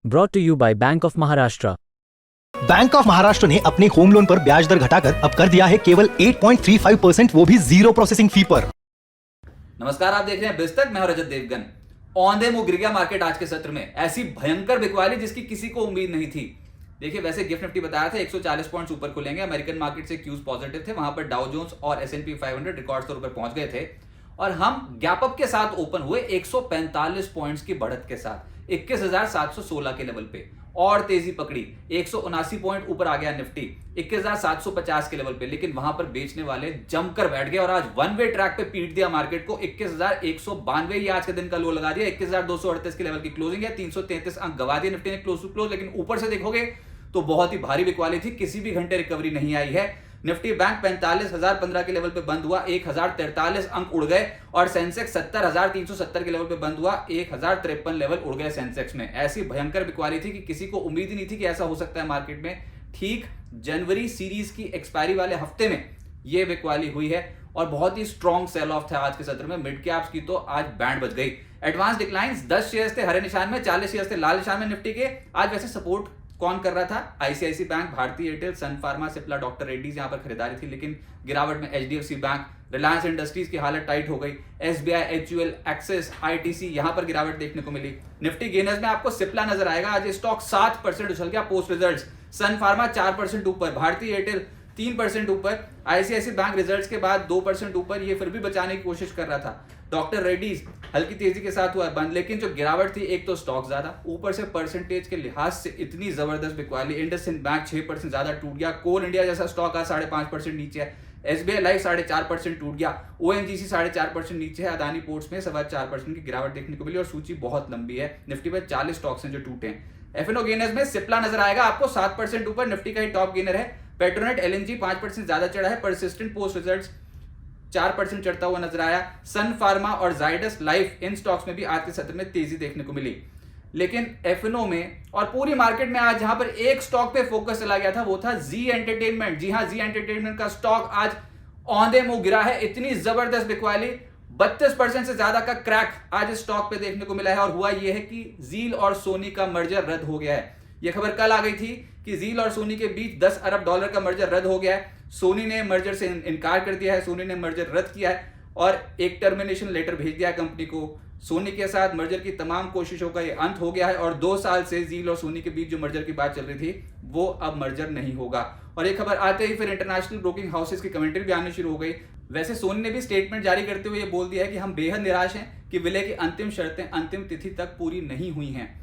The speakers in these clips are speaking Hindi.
Brought to you by Bank of Maharashtra. Bank of Maharashtra ने अपने होम लोन पर ब्याज दर घटाकर अब कर दिया है केवल 8.35%, वो भी जीरो प्रोसेसिंग फी पर। नमस्कार, आप देख रहे हैं बिस्तक। मैं हूं रजत देवगन। औंधे मुंह गिर गया मार्केट आज के सत्र में। ऐसी भयंकर बिकवाली जिसकी किसी को उम्मीद नहीं थी। देखिए, वैसे गिफ्ट निफ्टी बताया था 140 पॉइंट्स ऊपर खुलेंगे। अमेरिकन मार्केट से क्यूज पॉजिटिव थे। वहां पर डाउ जोन्स और S&P 500 रिकॉर्ड स्तर पर पहुंच गए थे और हम गैप अप के साथ ओपन हुए 145 पॉइंट्स की बढ़त के साथ 21,716 के लेवल पे और तेजी पकड़ी। 179 पॉइंट ऊपर आ गया निफ्टी 21,750 के लेवल पे, लेकिन वहां पर बेचने वाले जमकर बैठ गए और आज वन वे ट्रैक पे पीट दिया मार्केट को। 21,192 ये आज के दिन का लो लगा दिया। 21,238 के लेवल की क्लोजिंग है। 333 अंक गवा दिए निफ्टी ने क्लोज टू क्लोज। लेकिन ऊपर से देखोगे तो बहुत ही भारी बिकवाली थी। किसी भी घंटे रिकवरी नहीं आई है। निफ्टी बैंक 45,015 के लेवल पे बंद हुआ, 1,043 अंक उड़ गए और सेंसेक्स 70,370 के लेवल पे बंद हुआ, 1,053 लेवल उड़ गए सेंसेक्स में। ऐसी भयंकर बिकवाली थी कि किसी को उम्मीद ही नहीं थी कि ऐसा हो सकता है मार्केट में। ठीक जनवरी सीरीज की एक्सपायरी वाले हफ्ते में यह बिकवाली हुई है और बहुत ही स्ट्रॉन्ग सेल ऑफ था आज के सत्र में। मिड कैप्स की तो आज बैंड बज गई। एडवांस डिक्लाइंस 10 शेयर्स थे हरे निशान में, 40 शेयर्स थे लाल निशान में निफ्टी के। आज वैसे सपोर्ट कौन कर रहा था? आईसीआईसी बैंक, भारतीय एयरटेल, सन फार्मा, सिप्ला, डॉक्टर रेड्डीज यहां पर खरीदारी थी। लेकिन गिरावट में एचडीएफसी बैंक, रिलायंस इंडस्ट्रीज की हालत टाइट हो गई। एसबीआई, एचयूएल, एक्सिस, आईटीसी यहां पर गिरावट देखने को मिली। निफ्टी गेनर्स में आपको सिप्ला नजर आएगा। आज स्टॉक 7% उछल गया पोस्ट रिजल्ट्स। सन फार्मा 4% ऊपर, भारतीय एयरटेल 3% ऊपर, आईसीआईसी बैंक रिजल्ट्स के बाद 2% ऊपर। ये फिर भी बचाने की कोशिश कर रहा था। डॉक्टर रेड्डीज हल्की तेजी के साथ हुआ बंद, लेकिन जो गिरावट थी, एक तो स्टॉक ज्यादा, ऊपर से परसेंटेज के लिहाज से इतनी जबरदस्त बिकवाली। इंडसइंड बैंक 6% ज्यादा टूट गया। कोल इंडिया जैसा स्टॉक आज 5.5% नीचे है। एसबीआई लाइफ 4.5% टूट गया। ओएनजीसी 4.5% नीचे है। अदानी पोर्ट्स में 4.25% की गिरावट देखने को मिली और सूची बहुत लंबी है। निफ्टी में 40 स्टॉक्स हैं जो टूटे हैं। एफएनओ गेनर्स में सिप्ला नजर आएगा आपको 7% ऊपर, निफ्टी का ही टॉप गेनर है। पेट्रोनेट एलएनजी 5% ज्यादा चढ़ा है। परसिस्टेंट पोस्ट रिजल्ट्स 4% चढ़ता हुआ नजर आया। सन फार्मा और जाइडस लाइफ इन स्टॉक्स में भी आज के सत्र में तेजी देखने को मिली। लेकिन एफएनओ में और पूरी मार्केट में आज जहां पर एक स्टॉक पे फोकस चला गया था वो था जी एंटरटेनमेंट। जी हां, जी एंटरटेनमेंट का स्टॉक आज औंधे मुंह गिरा है। इतनी जबरदस्त बिकवाली, 32% से ज्यादा का क्रैक आज इस स्टॉक पे देखने को मिला है। और हुआ यह है कि जील और सोनी का मर्जर रद्द हो गया है। यह खबर कल आ गई थी कि जील और सोनी के बीच $10 अरब का मर्जर रद्द हो गया है। सोनी ने मर्जर से इनकार कर दिया है। सोनी ने मर्जर रद्द किया है और एक टर्मिनेशन लेटर भेज दिया है कंपनी को। सोनी के साथ मर्जर की तमाम कोशिशों का ये अंत हो गया है और 2 साल से जील और सोनी के बीच जो मर्जर की बात चल रही थी वो अब मर्जर नहीं होगा। और ये खबर आते ही फिर इंटरनेशनल ब्रोकिंग हाउसेस की कमेंट्री भी आनी शुरू हो गई। वैसे सोनी ने भी स्टेटमेंट जारी करते हुए ये बोल दिया है कि हम बेहद निराश हैं कि विलय की अंतिम शर्तें अंतिम तिथि तक पूरी नहीं हुई हैं।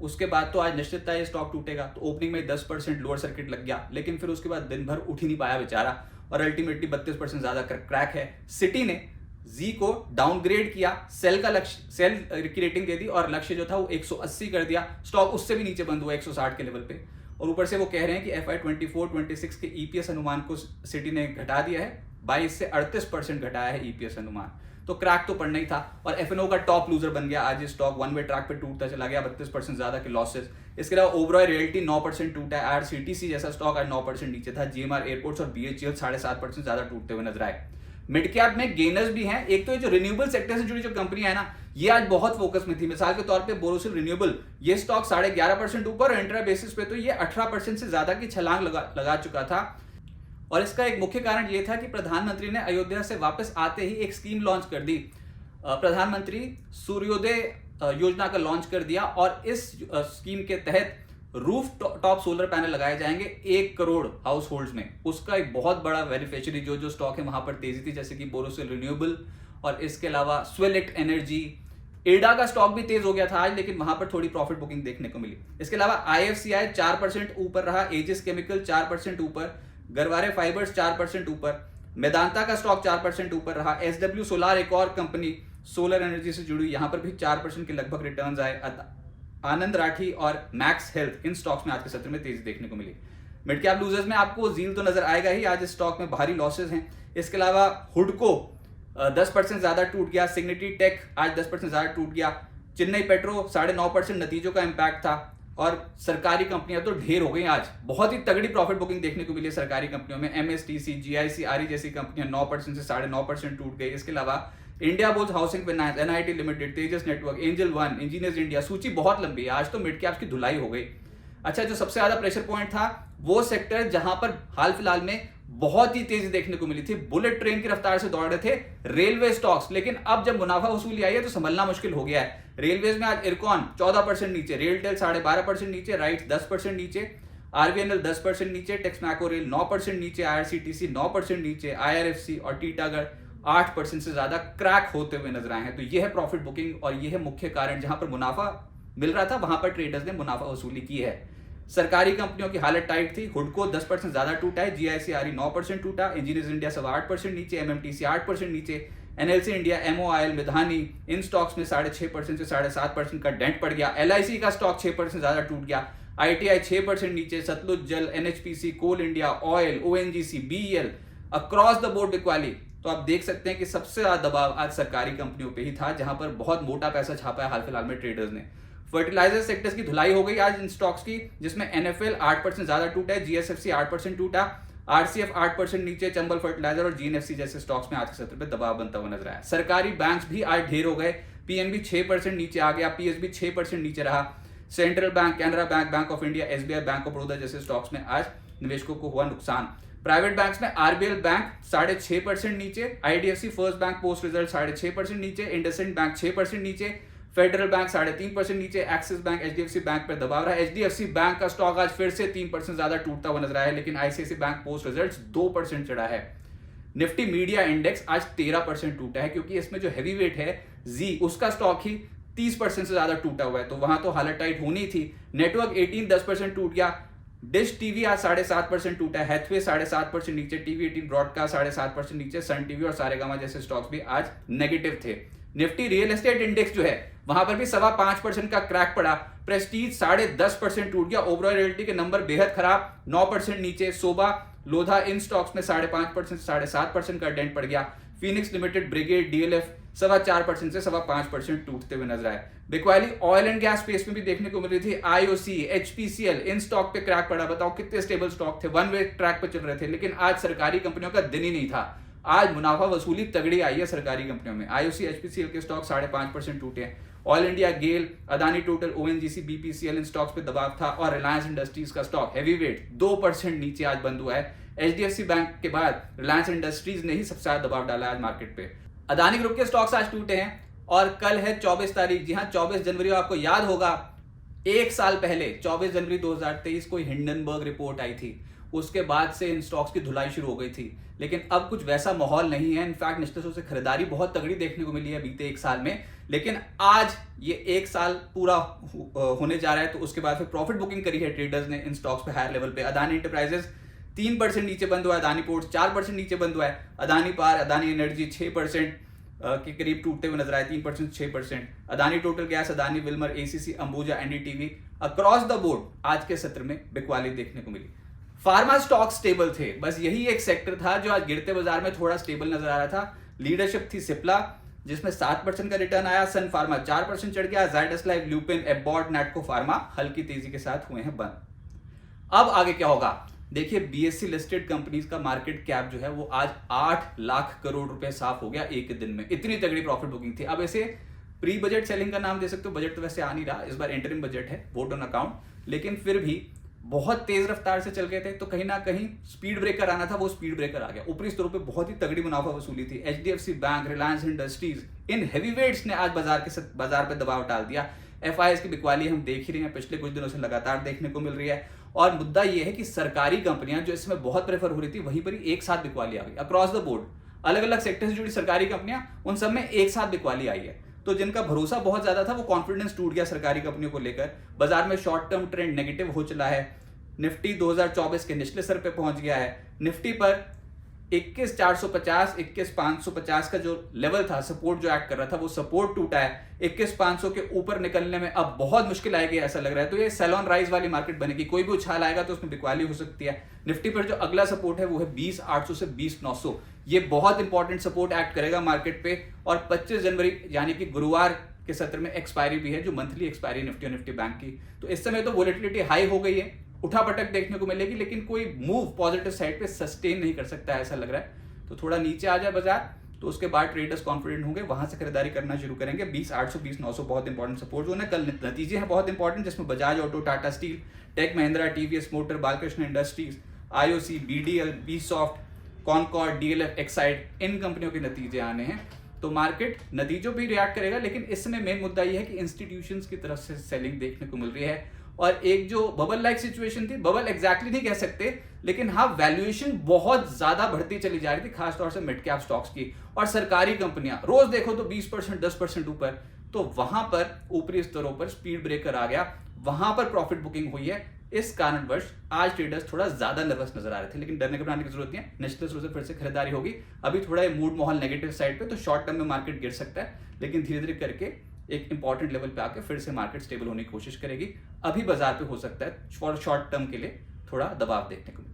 उसके बाद तो आज निश्चित था ये स्टॉक टूटेगा। तो ओपनिंग में 10% लोअर सर्किट लग गया, लेकिन फिर उसके बाद दिन भर उठ ही नहीं पाया बेचारा और अल्टीमेटली 32% ज्यादा क्रैक है। सिटी ने जी को डाउनग्रेड किया, सेल की रेटिंग दे दी और लक्ष्य जो था वो 180 कर दिया। स्टॉक उससे भी नीचे बंद हुआ 160 के लेवल पे। और ऊपर से वो कह रहे हैं कि FY 24-26 के ईपीएस अनुमान को सिटी ने घटा दिया है, 22 से 38% घटाया है ईपीएस अनुमान। तो क्रैक तो पड़ना ही था और एफएनओ का टॉप लूजर बन गया। आज ये स्टॉक वन वे ट्रैक पे टूटता चला गया, 32% ज्यादा के लॉसेस। इसके अलावा ओबरॉय रियल्टी 9% टूटा है। आरसीटीसी जैसा स्टॉक आज 9% नीचे था। जीएमआर एयरपोर्ट्स और बीएचईएल 7.5% ज्यादा टूटते हुए नजर आए। मिड कैप में गेनर्स भी हैं। एक तो ये जो रिन्यूएबल सेक्टर से जुड़ी जो कंपनियां है ना, ये आज बहुत फोकस में थी। मिसाल के तौर पे बोरोसिल रिन्यूएबल, ये स्टॉक 11.5% ऊपर और इंट्रा बेसिस पे तो ये 18% से ज्यादा की छलांग लगा चुका था। और इसका एक मुख्य कारण यह था कि प्रधानमंत्री ने अयोध्या से वापस आते ही एक स्कीम लॉन्च कर दी। प्रधानमंत्री सूर्योदय योजना का लॉन्च कर दिया और इस स्कीम के तहत रूफ टॉप सोलर पैनल लगाए जाएंगे 1 करोड़ हाउस होल्ड्स में। उसका एक बहुत बड़ा बेनिफिशियरी जो स्टॉक है वहां पर तेजी थी, जैसे कि बोरोसिल रिन्यूएबल और इसके अलावा स्वेलिट एनर्जी। एडा का स्टॉक भी तेज हो गया था आज, लेकिन वहां पर थोड़ी प्रॉफिट बुकिंग देखने को मिली। इसके अलावा IFCI 4% ऊपर रहा, एजिस केमिकल 4% ऊपर, गरवारे फाइबर्स 4% ऊपर, मेदांता का स्टॉक 4% ऊपर रहा। SW सोलार एक और कंपनी सोलर एनर्जी से जुड़ी, यहां पर भी 4% के लगभग रिटर्न्स आए। आनंद राठी और मैक्स हेल्थ इन स्टॉक्स में आज के सत्र में तेजी देखने को मिली। मिड कैप लूजर्स में आपको जील तो नजर आएगा ही, आज इस स्टॉक में भारी लॉसेस हैं। इसके अलावा हुडको 10% ज्यादा टूट गया। सिग्निटी टेक आज 10% ज्यादा टूट गया। चेन्नई पेट्रो 9.5% नतीजों का इंपैक्ट था। और सरकारी कंपनियां तो ढेर हो गई आज, बहुत ही तगड़ी प्रॉफिट बुकिंग देखने को मिली है सरकारी कंपनियों में। MSTC, GIC, RE जैसी कंपनियां 9% से 9.5% टूट गई। इसके अलावा Indiabulls housing finance, NIIT limited, Tejas network, angel one, engineers India, सूची बहुत लंबी है। आज तो मिड कैप्स की धुलाई हो गई। अच्छा, जो सबसे ज्यादा प्रेशर पॉइंट था वो सेक्टर जहां पर हाल फिलहाल में बहुत ही तेजी देखने को मिली थी, बुलेट ट्रेन की रफ्तार से दौड़ रहे थे रेलवे स्टॉक्स, लेकिन अब जब मुनाफा वसूली आई है तो संभलना मुश्किल हो गया है। रेलवेज में आज इरकॉन 14% नीचे, रेलटेल 12.5% नीचे, राइट्स 10% नीचे, आरबीएनएल 10% नीचे, टेक्समैको रेल 9% नीचे, आईआरसीटीसी 9% नीचे, आईआरएफसी और टीटागढ़ 8% से ज्यादा क्रैक होते हुए नजर आए हैं। तो यह है प्रॉफिट बुकिंग और यह है मुख्य कारण, जहां पर मुनाफा मिल रहा था वहां पर ट्रेडर्स ने मुनाफा वसूली की है। सरकारी कंपनियों की हालत टाइट थी। हुडको 10% ज्यादा टूटा है, जीआईसीआरई 9% टूटा, इंजीनियर्स इंडिया 8% नीचे, एमएमटीसी 8% नीचे, एनएलसी इंडिया, एमओआईएल, मिधानी इन स्टॉक्स में 6.5% से 7.5% का डेंट पड़ गया। एलआईसी का स्टॉक 6% ज्यादा टूट गया, आईटीआई 6% नीचे, Satluj Jal, NHPC, Coal India, oil, ONGC, BEL across the board बिकवाली। तो आप देख सकते हैं कि सबसे ज्यादा दबाव आज सरकारी कंपनियों पे ही था, जहां पर बहुत मोटा पैसा छापा है हाल फिलहाल में ट्रेडर्स ने। फर्टिलाइजर सेक्टर्स की धुलाई हो गई आज इन स्टॉक्स की, जिसमें एनएफएल 8% ज्यादा टूटा है, जीएसएफसी 8% टूटा, आरसीएफ 8% नीचे, चंबल फर्टिलाइजर और जीएनएफसी जैसे स्टॉक्स में आज के सत्र पे दबाव बनता हुआ नजर आया। सरकारी बैंक्स भी आज ढेर हो गए, पीएनबी 6% नीचे आ गया, पीएसबी 6% नीचे रहा, central bank, Canara bank, bank of India, SBI, bank of Baroda जैसे स्टॉक्स में आज निवेशकों को हुआ नुकसान। प्राइवेट बैंक्स में आरबीएल बैंक 6.5% नीचे, IDFC first bank post result 6.5% नीचे, इंडसइंड बैंक 6% नीचे, फेडरल बैंक 3.5% नीचे, एक्सिस बैंक, एचडीएफसी बैंक पर दबाव रहा। एचडीएफसी बैंक का स्टॉक आज फिर से 3% ज्यादा टूटता हुआ नजर आया है, लेकिन आईसीआईसी बैंक पोस्ट रिजल्ट्स 2% चढ़ा है। निफ्टी मीडिया इंडेक्स आज 13% टूटा है, क्योंकि इसमें जो हैवी वेट है जी उसका स्टॉक ही 30% से ज्यादा टूटा हुआ है, तो वहां तो हालत टाइट होनी थी। नेटवर्क 18 10% टूट गया, डिश टीवी आज 7.5% टूटा है, हैथवे 7.5% नीचे, टीवी 18 ब्रॉडकास्ट 7.5% नीचे, सन टीवी और सारेगामा जैसे स्टॉक्स भी आज नेगेटिव थे। निफ्टी रियल एस्टेट इंडेक्स जो है वहां पर भी 5.25% का क्रैक पड़ा, प्रेस्टीज 10.5% टूट गया, ओबरॉय रियल्टी के नंबर बेहद खराब 9% नीचे, सोबा लोधा इन स्टॉक्स में 5.5% से 7.5% का डेंट पड़ गया, फिनिक्स लिमिटेड, ब्रिगेड, डीएलएफ 4.25% से 5.5% टूटते हुए नजर आए। बिकवाली ऑयल एंड गैस स्पेस में भी देखने को मिल रही थी, आईओसी, एचपीसीएल इन स्टॉक पे क्रैक पड़ा। बताओ कितने स्टेबल स्टॉक थे, वन वे ट्रैक पे चल रहे थे, लेकिन आज सरकारी कंपनियों का दिन ही नहीं था। आज मुनाफा वसूली तगड़ी आई है सरकारी कंपनियों में। आईओसी, एचपीसीएल के स्टॉक 5.5% टूटे हैं। ऑयल इंडिया, गेल, अदानी टोटल, ओएनजीसी, बीपीसीएल इन स्टॉक्स पे दबाव था, और रिलायंस इंडस्ट्रीज का स्टॉक हैवी वेट 2% नीचे आज बंद हुआ है। एचडीएफसी बैंक के बाद रिलायंस इंडस्ट्रीज ने ही सबसे ज्यादा दबाव डाला आज मार्केट पे। अदानी ग्रुप के स्टॉक्स आज टूटे हैं, और कल है 24 तारीख। जी हाँ, 24 जनवरी, आपको याद होगा एक साल पहले 24 जनवरी 2023 को हिंडनबर्ग रिपोर्ट आई थी, उसके बाद से इन स्टॉक्स की धुलाई शुरू हो गई थी। लेकिन अब कुछ वैसा माहौल नहीं है, इनफैक्ट निश्चित रूप से खरीदारी बहुत तगड़ी देखने को मिली है बीते एक साल में। लेकिन आज ये एक साल पूरा होने जा रहा है, तो उसके बाद फिर प्रॉफिट बुकिंग करी है ट्रेडर्स ने इन स्टॉक्स पे हायर लेवल पे। अदानी एंटरप्राइजेस 3% नीचे बंद हुआ है, अदानी पोर्ट्स 4% नीचे बंद हुआ है, अदानी पावर, अदानी एनर्जी 6% के करीब टूटते हुए नजर आए, 3% 6%, Adani total gas, Adani Wilmer, ACC, Ambuja, NDTV across the board आज के सत्र में बिकवाली देखने को मिली। फार्मा स्टॉक स्टेबल थे, बस यही एक सेक्टर था जो आज गिरते बाजार में थोड़ा स्टेबल नजर आ रहा था। लीडरशिप थी सिप्ला, जिसमें 7% का रिटर्न आया, सन फार्मा 4% चढ़ गया, Zydus life, lupin, Abbott, Natco pharma हल्की तेजी के साथ हुए हैं बंद। अब आगे क्या होगा? देखिए, बीएससी लिस्टेड कंपनीज का मार्केट कैप जो है वो आज 8 लाख करोड़ रुपए साफ हो गया एक दिन में, इतनी तगड़ी प्रॉफिट बुकिंग थी। अब ऐसे प्री बजट सेलिंग का नाम दे सकते हो, बजट तो वैसे आ नहीं रहा, इस बार इंटरिम बजट है, वोट ऑन अकाउंट, लेकिन फिर भी बहुत तेज रफ्तार से चल गए थे, तो कहीं ना कहीं स्पीड ब्रेकर आना था, वो स्पीड ब्रेकर आ गया। ऊपरी स्तरों पे बहुत ही तगड़ी मुनाफा वसूली थी। एचडीएफसी बैंक, रिलायंस इंडस्ट्रीज इन हैवीवेट्स ने आज बाजार पे दबाव डाल दिया। एफआईएस की बिकवाली हम देख ही रहे हैं, पिछले कुछ दिनों से लगातार देखने को मिल रही है। और मुद्दा यह है कि सरकारी कंपनियां जो इसमें बहुत प्रेफर हो रही थी, वहीं पर ही एक साथ बिकवाली आ गई अक्रॉस द बोर्ड। अलग अलग सेक्टर से जुड़ी सरकारी कंपनियां, उन सब में एक साथ बिकवाली आई है। तो जिनका भरोसा बहुत ज्यादा था, वो कॉन्फिडेंस टूट गया सरकारी कंपनियों को लेकर। बाजार में शॉर्ट टर्म ट्रेंड नेगेटिव हो चला है। निफ्टी 2024 के निचले स्तर पे पहुंच गया है। निफ्टी पर 21,450, 21,550 का जो लेवल था, सपोर्ट जो एक्ट कर रहा था, वो सपोर्ट टूटा है। 21,500 के ऊपर निकलने में अब बहुत मुश्किल आएगी ऐसा लग रहा है। तो ये सेलॉन राइज वाली मार्केट बनेगी, कोई भी उछाल आएगा तो उसमें बिकवाली हो सकती है। निफ्टी पर जो अगला सपोर्ट है वो है 20,800 से 20,900, ये बहुत इंपॉर्टेंट सपोर्ट एक्ट करेगा मार्केट पे। और 25 जनवरी यानी कि गुरुवार के सत्र में एक्सपायरी भी है, जो मंथली एक्सपायरी निफ्टी और निफ्टी बैंक की। तो इस समय तो वोलेटिलिटी हाई हो गई है, उठापटक देखने को मिलेगी, लेकिन कोई मूव पॉजिटिव साइड पे सस्टेन नहीं कर सकता है ऐसा लग रहा है। तो थोड़ा नीचे आ जाए बाजार तो उसके बाद ट्रेडर्स कॉन्फिडेंट होंगे, वहां से खरीदारी करना शुरू करेंगे। 20,800 20,900 बहुत इंपॉर्टेंट सपोर्ट जोन है। कल नतीजे हैं बहुत इंपॉर्टेंट, जिसमें Bajaj auto, Tata steel, tech Mahindra, TVS motor, Balkrishna industries, IOC, BDL, BSoft, Concord, DLF, Exide, इन कंपनियों के नतीजे आने हैं। तो मार्केट नतीजों पे रिएक्ट करेगा, लेकिन इस समय मेन मुद्दा यह है कि इंस्टीट्यूशंस की तरफ से सेलिंग देखने को मिल रही है। और एक जो बबल लाइक सिचुएशन थी, बबल एग्जैक्टली नहीं कह सकते, लेकिन हाँ वैल्यूएशन बहुत ज्यादा बढ़ती चली जा रही थी, खासतौर से मिड कैप स्टॉक्स की। और सरकारी कंपनियां रोज देखो तो 20% 10% ऊपर, तो वहां पर ऊपरी स्तरों पर स्पीड ब्रेकर आ गया, वहां पर प्रॉफिट बुकिंग हुई है। इस कारणवश आज ट्रेडर्स थोड़ा ज्यादा नर्वस नजर आ रहे थे, लेकिन डरने घबराने की जरूरत नहीं है। निश्चित रूप से फिर से खरीदारी होगी। अभी थोड़ा मूड माहौल नेगेटिव साइड पे, तो शॉर्ट टर्म में मार्केट गिर सकता है, लेकिन धीरे धीरे करके एक इंपॉर्टेंट लेवल पे आके फिर से मार्केट स्टेबल होने की कोशिश करेगी। अभी बाजार पे हो सकता है फॉर शॉर्ट टर्म के लिए थोड़ा दबाव देखने को।